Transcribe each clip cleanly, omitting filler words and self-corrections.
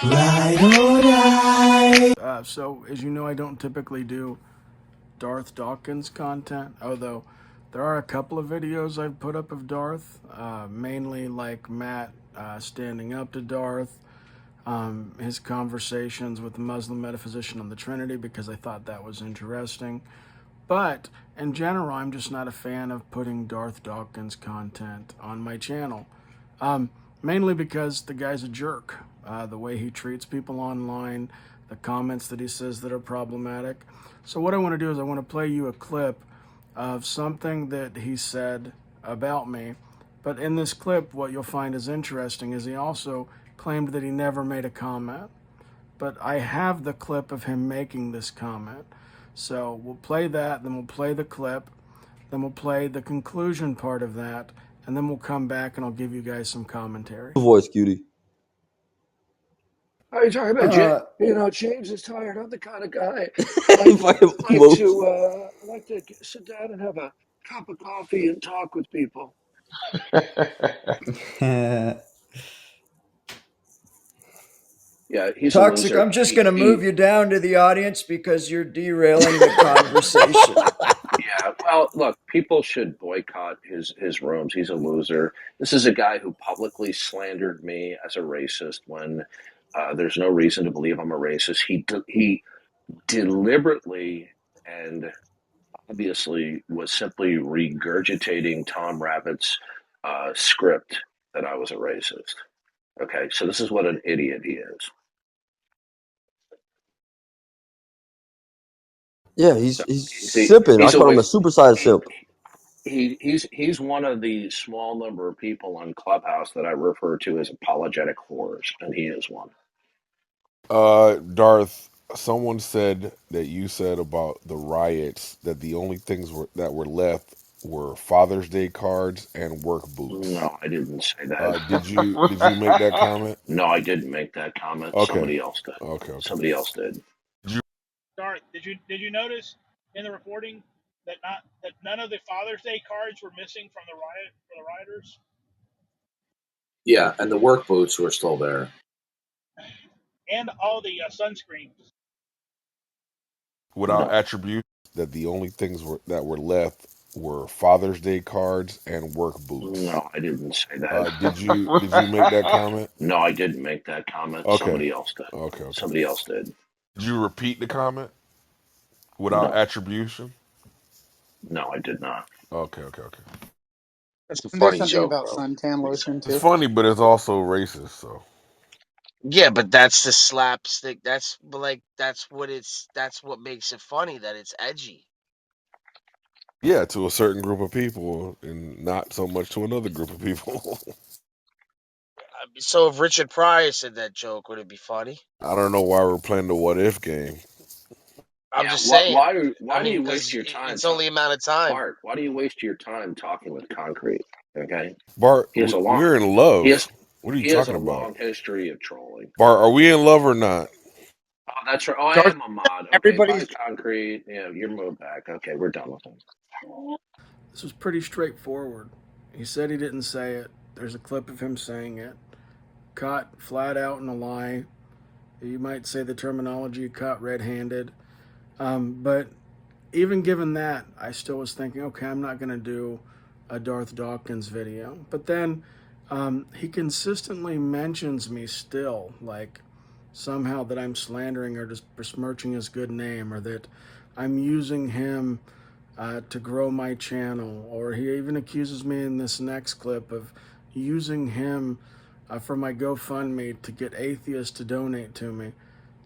Ride or die. So, as you know, I don't typically do Darth Dawkins content, although there are a couple of videos I've put up of Darth, mainly like Matt standing up to Darth, his conversations with the Muslim metaphysician on the Trinity, because I thought that was interesting. But in general, I'm just not a fan of putting Darth Dawkins content on my channel. Mainly because the guy's a jerk. The way he treats people online, the comments that he says that are problematic. So, what I want to do is I want to play you a clip of something that he said about me. But in this clip, what you'll find is interesting is he also claimed that he never made a comment. But I have the clip of him making this comment. So we'll play that, then we'll play the clip, then we'll play the conclusion part of that, and then we'll come back and I'll give you guys some commentary. Voice, cutie. Are you talking about James is tired. I'm the kind of guy I like to sit down and have a cup of coffee and talk with people. Yeah, he's Toxic, a loser. I'm just going to move you down to the audience because you're derailing the conversation. Yeah, well, look, people should boycott his rooms. He's a loser. This is a guy who publicly slandered me as a racist when there's no reason to believe I'm a racist. He deliberately and obviously was simply regurgitating Tom Rabbit's script that I was a racist. Okay, so this is what an idiot he is. Yeah, he's sipping. I call him a supersized simp. He's one of the small number of people on Clubhouse that I refer to as apologetic whores, and he is one. Darth, someone said that you said about the riots that the only things that were left were Father's Day cards and work boots. No, I didn't say that. Did you make that comment? No, I didn't make that comment. Okay. Somebody else did. Okay. Somebody else did. Darth, did you notice in the reporting that none of the Father's Day cards were missing from the rioters? Yeah, and the work boots were still there, and all the sunscreens. Without attribution, that the only things that were left were Father's Day cards and work boots. No, I didn't say that. Did you make that comment? No, I didn't make that comment. Okay. Somebody else did. Okay. Somebody else did. Did you repeat the comment without attribution? No, I did not. Okay. That's a And funny there's something joke, about though. suntan lotion too. It's funny, but it's also racist. So Yeah, but that's the slapstick. That's what makes it funny, that it's edgy. yeah, to a certain group of people, and not so much to another group of people. So if Richard Pryor said that joke, would it be funny? I don't know why we're playing the what if game. I'm just saying. Why do you waste your time? It's only a amount of time. Bart, why do you waste your time talking with concrete? Okay, Bart, we're in love. What are you talking about? He has a long history of trolling. Bart, are we in love or not? Oh, that's right. Oh, I am a mod. Okay, Everybody's concrete. Yeah, you're moved back. Okay, we're done with him. This was pretty straightforward. He said he didn't say it. There's a clip of him saying it. Caught flat out in a lie. You might say the terminology caught red-handed. But even given that, I still was thinking, okay, I'm not going to do a Darth Dawkins video. But then he consistently mentions me still, like somehow that I'm slandering or just besmirching his good name, or that I'm using him to grow my channel. Or he even accuses me in this next clip of using him for my GoFundMe to get atheists to donate to me.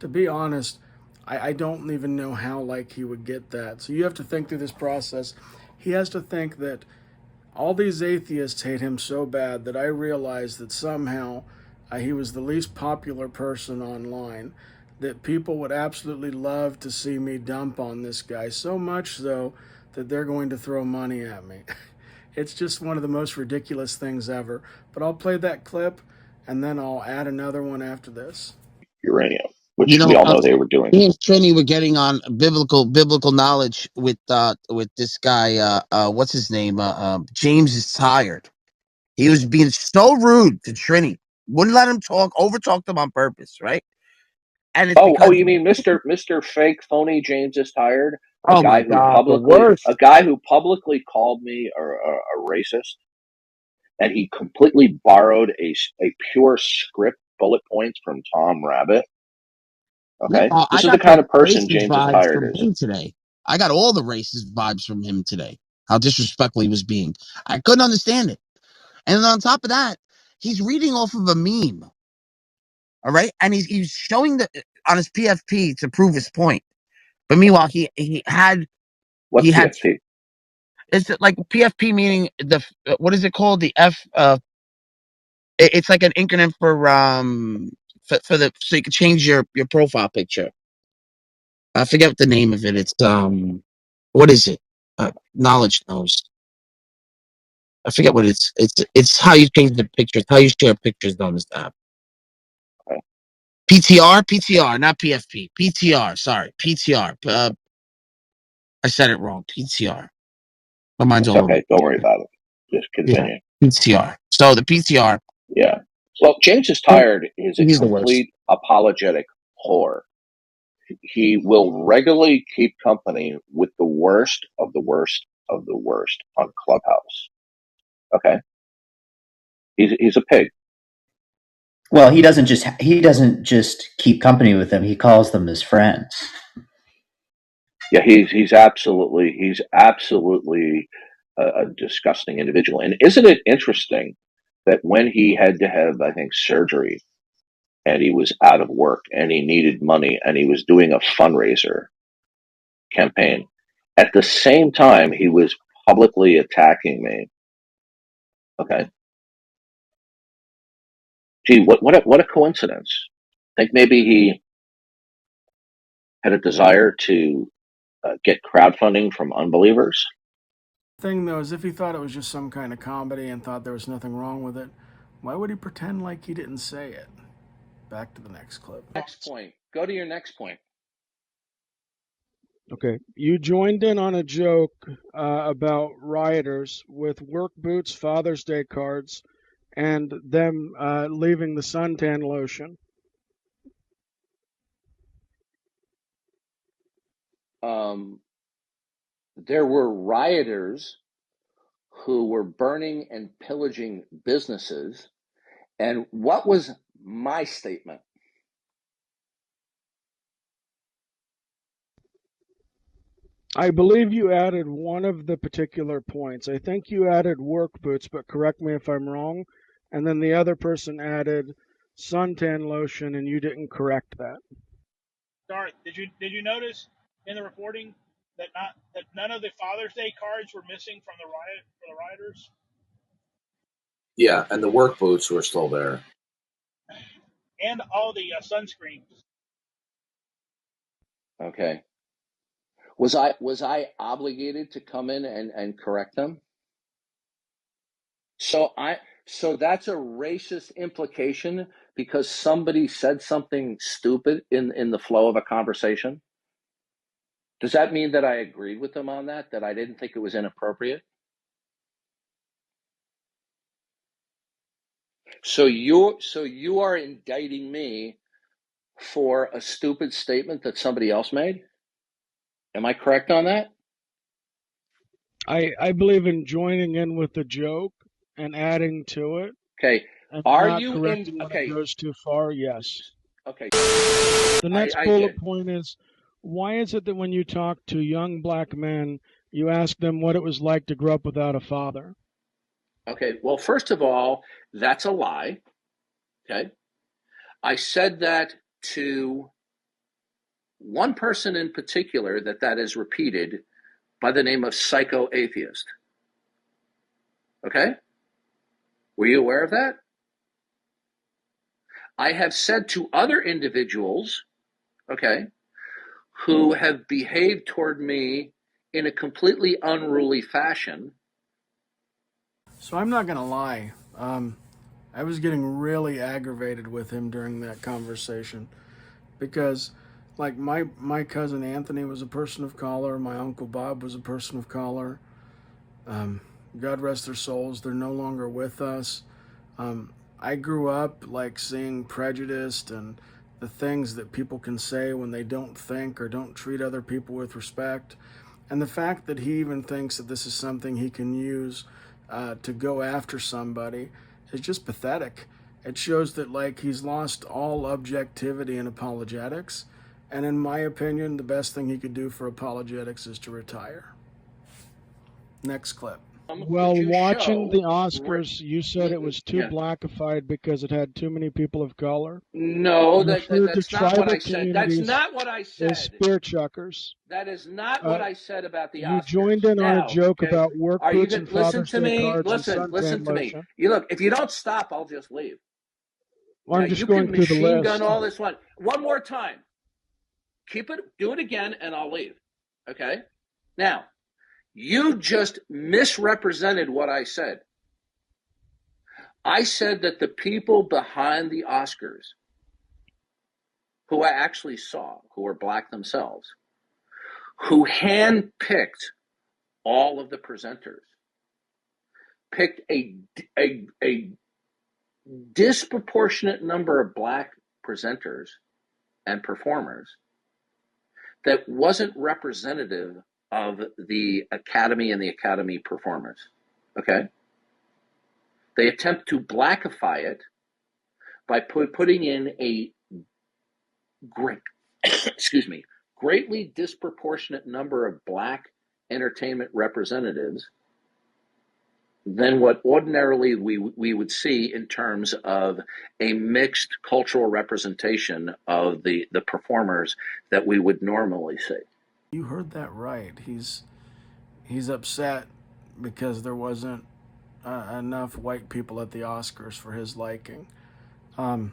To be honest, I don't even know how he would get that. So you have to think through this process. He has to think that all these atheists hate him so bad that I realized that somehow he was the least popular person online, that people would absolutely love to see me dump on this guy, so much so that they're going to throw money at me. It's just one of the most ridiculous things ever. But I'll play that clip, and then I'll add another one after this. Uranium, which we all know they were doing. Me and Trini were getting on biblical knowledge with this guy. What's his name? James is tired. He was being so rude to Trini. Wouldn't let him talk, overtalked him on purpose, right? And it's because, You mean Mr. Fake Phony James is tired? oh my God, the worst. A guy who publicly called me a racist, and he completely borrowed a pure script bullet points from Tom Rabbit. Yeah, Okay, I this is the got kind the of person racist James is vibes tired from is. him today. I got all the racist vibes from him today. How disrespectful he was being. I couldn't understand it. And then on top of that, he's reading off of a meme. All right. And he's showing on his PFP to prove his point. But meanwhile, he had What's PFP? It's like PFP meaning what is it called? The F it's like an acronym for the so you can change your profile picture. I forget what the name of it. It's what is it? Knowledge knows. I forget what it's how you change the pictures, how you share pictures on this app. PTR, not PFP. PTR, sorry, PTR. I said it wrong. PTR. My mind's It's all over. okay. Don't worry about it. Just continue. Yeah, PTR. So the PTR. Yeah. Well, James is tired is a He's the worst. complete apologetic whore. He will regularly keep company with the worst of the worst of the worst on Clubhouse. Okay. He's a pig. Well, he doesn't just keep company with them. He calls them his friends. Yeah, he's absolutely a disgusting individual. And isn't it interesting that when he had to have, I think, surgery, and he was out of work and he needed money and he was doing a fundraiser campaign, at the same time he was publicly attacking me. Okay. Gee, what a coincidence. I think maybe he had a desire to get crowdfunding from unbelievers. Thing though is if he thought it was just some kind of comedy and thought there was nothing wrong with it, why would he pretend like he didn't say it? Back to the next clip. Next point. Go to your next point. Okay, you joined in on a joke about rioters with work boots, Father's Day cards, and them leaving the suntan lotion. There were rioters who were burning and pillaging businesses. And what was my statement? I believe you added one of the particular points. I think you added work boots, but correct me if I'm wrong. And then the other person added suntan lotion, and you didn't correct that. Darth, did you notice in the reporting that none of the Father's Day cards were missing from the rioters? Yeah, and the work boots were still there. And all the sunscreens. Okay. Was I obligated to come in and correct them? So that's a racist implication because somebody said something stupid in the flow of a conversation? Does that mean that I agreed with them on that I didn't think it was inappropriate? So you are indicting me for a stupid statement that somebody else made? Am I correct on that? I believe in joining in with the joke and adding to it. Okay. And Are not you in? correcting when it Okay. goes too far, yes. Okay. The next I bullet did. point is, why is it that when you talk to young black men, you ask them what it was like to grow up without a father? Okay. Well, first of all, that's a lie. Okay. I said that to one person in particular that is repeated by the name of Psycho Atheist. Okay? Were you aware of that? I have said to other individuals, okay, who have behaved toward me in a completely unruly fashion. So I'm not going to lie. I was getting really aggravated with him during that conversation because, like, my cousin Anthony was a person of color, my uncle Bob was a person of color. God rest their souls, they're no longer with us. I grew up like seeing prejudice and the things that people can say when they don't think or don't treat other people with respect. And the fact that he even thinks that this is something he can use to go after somebody is just pathetic. It shows that like he's lost all objectivity in apologetics. And in my opinion, the best thing he could do for apologetics is to retire. Next clip. Well, Could you watching show the Oscars, you said it was too yeah. blackified because it had too many people of color. No, You referred to that's not what tribal I said. That's communities not what I as said. spear chuckers. That is not what I said about the You Oscars. joined in on a Now, joke okay, about work are you boots going and to listen Father's to Day me? cards and Listen suntan to me. lotion. You look, if you don't stop, I'll just leave. Well, Now, I'm just you going can through the machine list. gun all this one more time. Keep it, do it again, and I'll leave. Okay? Now, you just misrepresented what I said. I said that the people behind the Oscars, who I actually saw, who were black themselves, who handpicked all of the presenters, picked a disproportionate number of black presenters and performers that wasn't representative of the Academy and the Academy performers. Okay? They attempt to blackify it by putting in a greatly disproportionate number of black entertainment representatives than what ordinarily we would see in terms of a mixed cultural representation of the performers that we would normally see. You heard that right. He's upset because there wasn't enough white people at the Oscars for his liking. I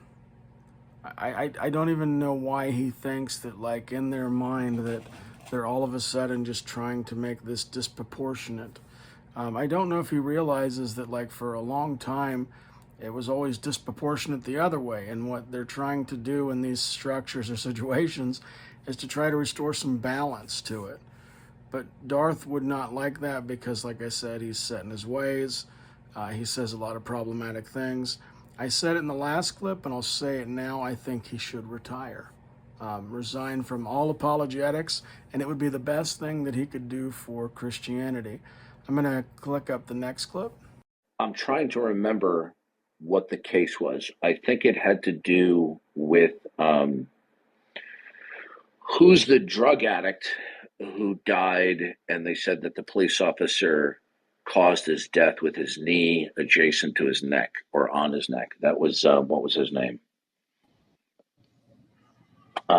don't even know why he thinks that, like, in their mind that they're all of a sudden just trying to make this disproportionate. I don't know if he realizes that, like, for a long time, it was always disproportionate the other way. And what they're trying to do in these structures or situations is to try to restore some balance to it. But Darth would not like that because, like I said, he's set in his ways. He says a lot of problematic things. I said it in the last clip, and I'll say it now. I think he should retire. Resign from all apologetics, and it would be the best thing that he could do for Christianity. I'm going to click up the next clip. I'm trying to remember what the case was. I think it had to do with who's the drug addict who died, and they said that the police officer caused his death with his knee adjacent to his neck or on his neck. That was, what was his name?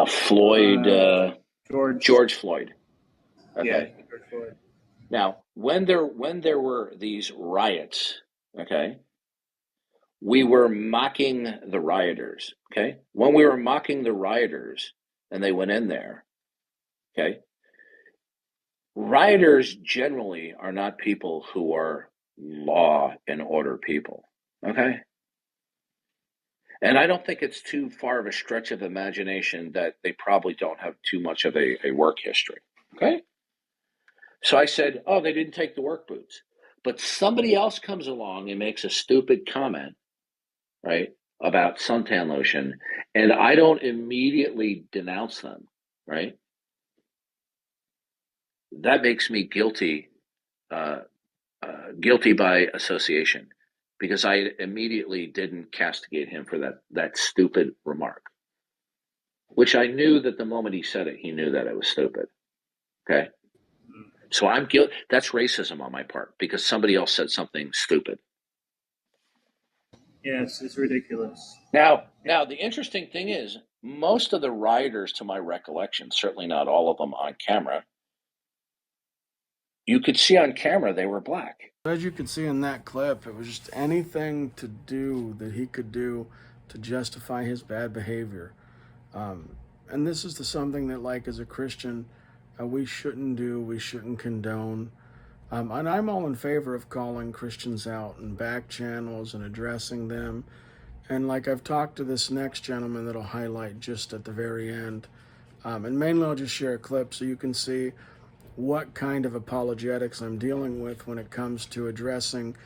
Floyd. George Floyd. Okay. Yeah, George Floyd. Now, when there were these riots, okay, we were mocking the rioters, okay? When we were mocking the rioters and they went in there, okay, rioters generally are not people who are law and order people, okay? And I don't think it's too far of a stretch of imagination that they probably don't have too much of a work history, okay? So I said, oh, they didn't take the work boots. But somebody else comes along and makes a stupid comment, right, about suntan lotion, and I don't immediately denounce them, right? That makes me guilty by association, because I immediately didn't castigate him for that stupid remark, which I knew that the moment he said it, he knew that it was stupid, okay? So I'm guilty. That's racism on my part because somebody else said something stupid. Yes, it's ridiculous. Now, the interesting thing is, most of the rioters, to my recollection, certainly not all of them on camera, you could see on camera they were black. As you could see in that clip, it was just anything to do that he could do to justify his bad behavior. And this is something that, like, as a Christian, we shouldn't do, we shouldn't condone. And I'm all in favor of calling Christians out and back channels and addressing them. And like I've talked to this next gentleman that'll highlight just at the very end. And mainly I'll just share a clip so you can see what kind of apologetics I'm dealing with when it comes to addressing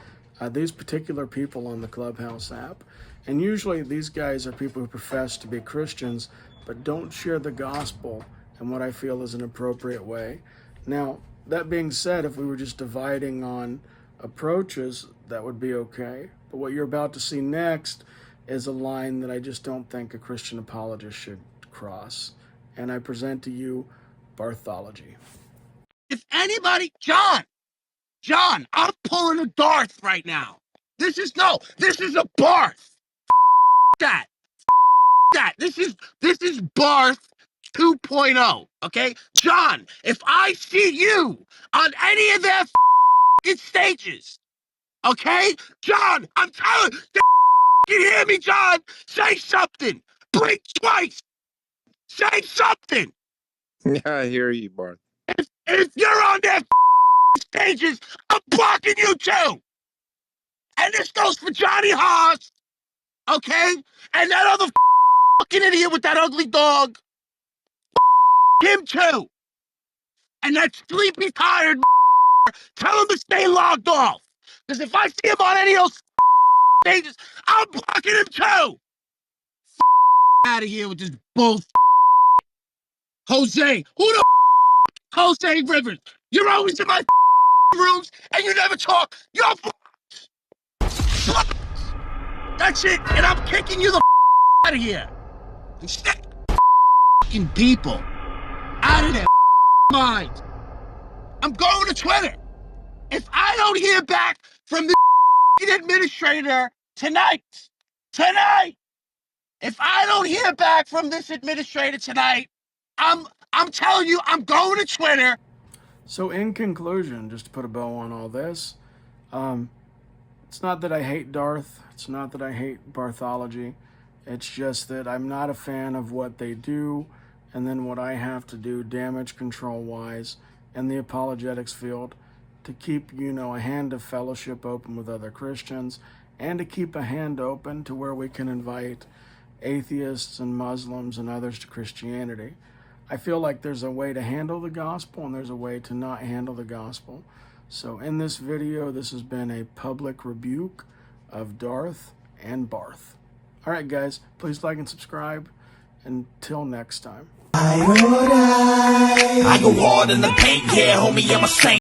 these particular people on the Clubhouse app. And usually these guys are people who profess to be Christians, but don't share the gospel in what I feel is an appropriate way. Now, that being said, if we were just dividing on approaches, that would be okay. But what you're about to see next is a line that I just don't think a Christian apologist should cross. And I present to you Barthology. If anybody, John, I'm pulling a Darth right now. This is a Barth. That. This is Barth 2.0. Okay, John. If I see you on any of their stages, okay, John, I'm telling you, hear me, John? Say something. Blink twice. Say something. Yeah, I hear you, Barth. If you're on their stages, I'm blocking you too. And this goes for Johnny Haas, okay? And that other fucking idiot with that ugly dog. Him too. And that sleepy, tired, tell him to stay logged off. Because if I see him on any of those stages, I'm blocking him too. Out of here with this bull. Jose, who the Jose Rivers? You're always in my rooms and you never talk. You're that's it. And I'm kicking you the out of here. And stick fucking people out of their minds. I'm going to Twitter. If I don't hear back from the administrator tonight, if I don't hear back from this administrator tonight, I'm telling you, I'm going to Twitter. So in conclusion, just to put a bow on all this, it's not that I hate Darth. It's not that I hate Barthology. It's just that I'm not a fan of what they do and then what I have to do damage control-wise in the apologetics field to keep, a hand of fellowship open with other Christians and to keep a hand open to where we can invite atheists and Muslims and others to Christianity. I feel like there's a way to handle the gospel and there's a way to not handle the gospel. So in this video, this has been a public rebuke of Darth and Barth. All right, guys, please like and subscribe. Until next time. I go hard in the paint, yeah, homie, I'm a saint.